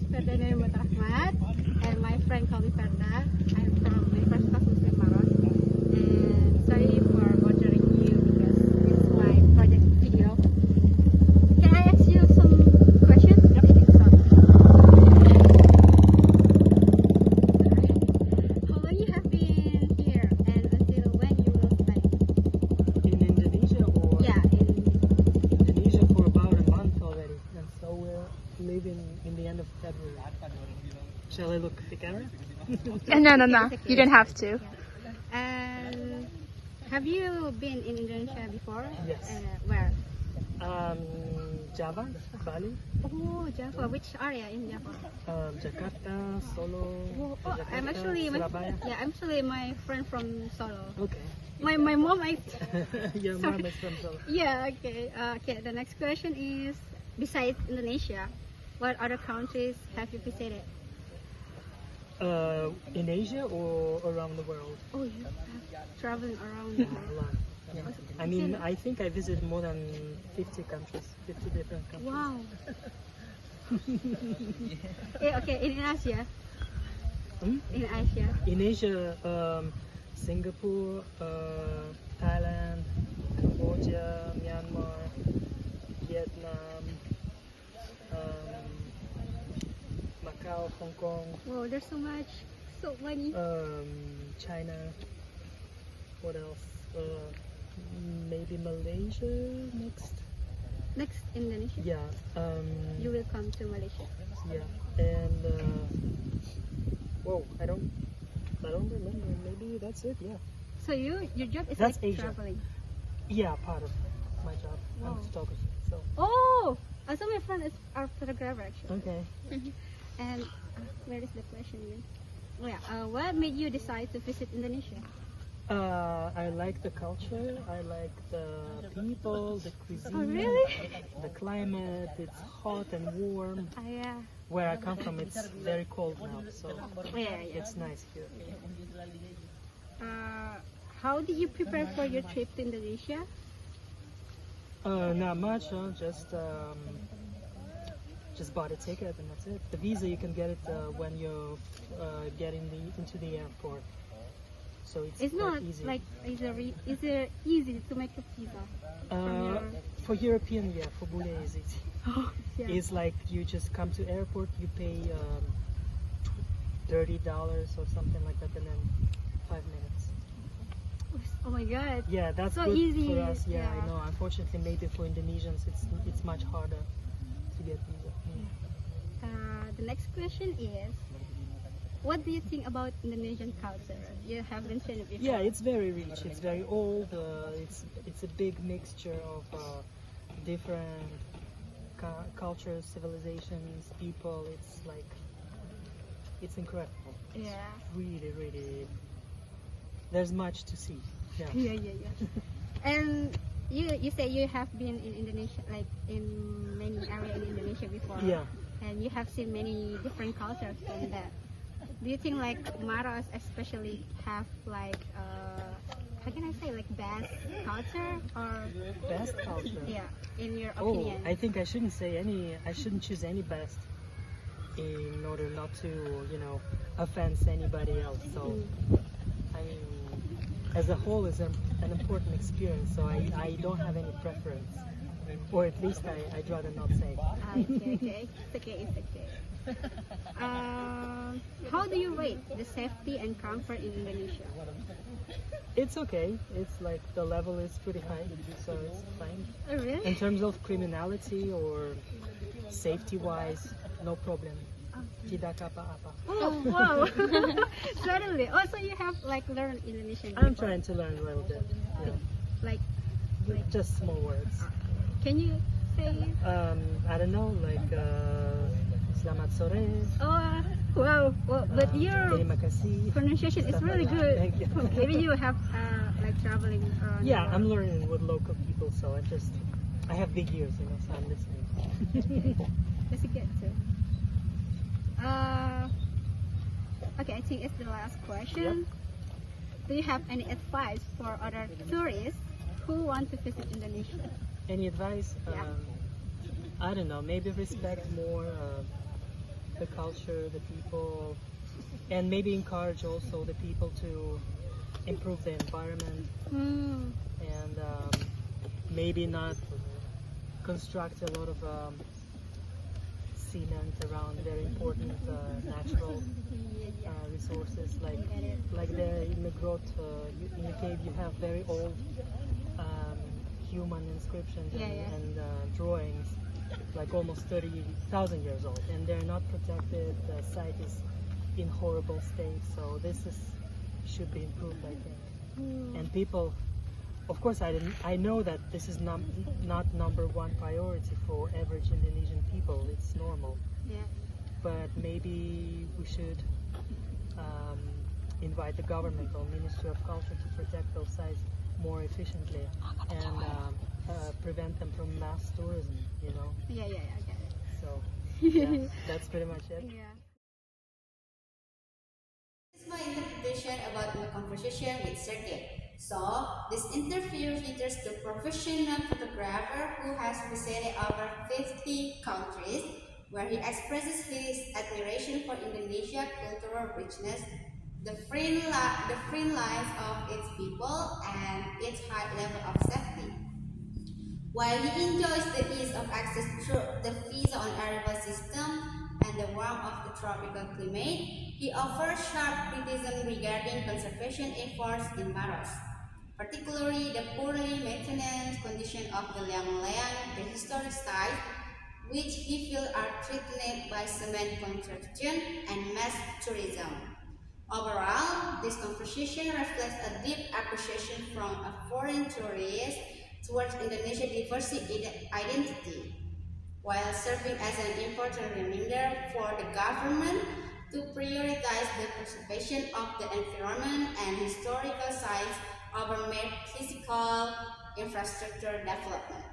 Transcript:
is Ferdinand Mutrahmat, and my friend call me Ferda. I'm from my first class Muslim Maros, and sorry for bothering you because it's my project video. Can I ask you some questions? Yep. Okay, so, how long you have been here, and until when you will stay? In Indonesia or? Yeah, in Indonesia for about a month already, and so we're leaving in the end of February. Shall I look at the camera? No. You don't have to. And have you been in Indonesia before? Yes. Where? Java, Bali, Oh, Java. Which area in Java? Jakarta, Solo, Oh, Jakarta, I'm actually Surabaya. I'm actually my friend from Solo. Okay. My mom, Your Sorry. mom is from Solo. yeah. Okay. Okay. The next question is: besides Indonesia, what other countries have you visited? In Asia or around the world? Oh, you have traveling around the A world. lot. Yeah. I mean, I think I visited more than 50 countries, 50 different countries. Wow. Okay. In Asia. Hmm? In Asia. In Asia, Singapore, Thailand, Cambodia, Myanmar, Vietnam, Macau, Hong Kong, Wow, there's so much, so many. China. What else? Maybe Malaysia next. Next, Indonesia. Yeah. You will come to Malaysia. Yeah. And whoa, I don't remember. Maybe that's it. Yeah. So your job is That's like Asia. traveling. Yeah, part of my job. I'm Wow. a photographer. So. Oh, also my friend is our photographer actually. Okay. And where is the question again? Oh yeah. What made you decide to visit Indonesia? I like the culture. I like the people, the cuisine. Oh really? The climate. It's hot and warm. Yeah. Where I come from, it's very cold now, so Yeah. it's nice here. How did you prepare for your trip to Indonesia? Not much. Just bought a ticket and that's it. The visa you can get it when you get into the airport. So it's It's quite not easy. like is it easy to make a visa? For European, yeah, for Bule is easy. Yeah. It's like you just come to airport, you pay $30 or something like that, and then 5 minutes. Oh my god. Yeah, that's So good easy, for us. Yeah, yeah. I know. Unfortunately, maybe for Indonesians, it's much harder to get visa. The next question is, what do you think about Indonesian culture? You have mentioned it before. Yeah, it's very rich. It's very old. It's a big mixture of different cultures, civilizations, people. It's incredible. Yeah. Really, really. There's much to see. Yeah. Yeah. And you say you have been in Indonesia, like in many areas in Indonesia before. Yeah. And you have seen many different cultures from that. Do you think like Maros especially have like how can I say like best culture or Best culture. yeah in your Oh, opinion? I think I shouldn't say any. I shouldn't choose any best in order not to, offend anybody else. So, I mean, as a whole, it's an important experience. So I don't have any preference, or at least I'd rather not say. Okay. It's okay. How do you rate the safety and comfort in Indonesia? It's okay. It's like the level is pretty high, so it's fine. Oh, really? In terms of criminality or safety-wise, no problem. Tidak apa-apa. Oh wow! Suddenly. Also, you have like learned Indonesian. I'm before. trying to learn a little bit. Yeah. Like, Just small words. can you say? I don't know, like selamat sore. Oh wow! Well, but your Terima kasih. pronunciation is Stuff really like that. good. Thank you. Maybe you have like traveling around. Yeah, the I'm world. learning with local people, so I have big ears, so I'm listening. That's good too. Okay, I think it's the last question. Do you have any advice for other tourists who want to visit Indonesia? Any advice? Yeah. I don't know, maybe respect more the culture, the people, and maybe encourage also the people to improve the environment Mm. and maybe not construct a lot of cement around very important natural resources like there in the grot in the cave you have very old human inscriptions and, Yeah, yeah. and drawings like almost 30,000 years old and they're not protected. The site is in horrible state, so this is should be improved, I think. And people, of course, I know that this is not number one priority for average Indonesian people. It's normal, Yeah. but maybe we should invite the government or Ministry of Culture to protect those sites more efficiently and prevent them from mass tourism. You know, Yeah, yeah, yeah, I get it. so yeah, that's pretty much it. Yeah. This is my interpretation about my conversation with Sergey. So, this interview features the professional photographer who has visited over 50 countries, where he expresses his admiration for Indonesia's cultural richness, the free lines of its people, and its high level of safety. While he enjoys the ease of access through the visa-on-arrival system and the warmth of the tropical climate, he offers sharp criticism regarding conservation efforts in Maros, particularly the poorly maintained condition of the Leang-Leang prehistoric site, which he feels are threatened by cement construction and mass tourism. Overall, this conversation reflects a deep appreciation from a foreign tourist towards Indonesia's diverse identity, while serving as an important reminder for the government to prioritize the preservation of the environment and historical sites over mere physical infrastructure development.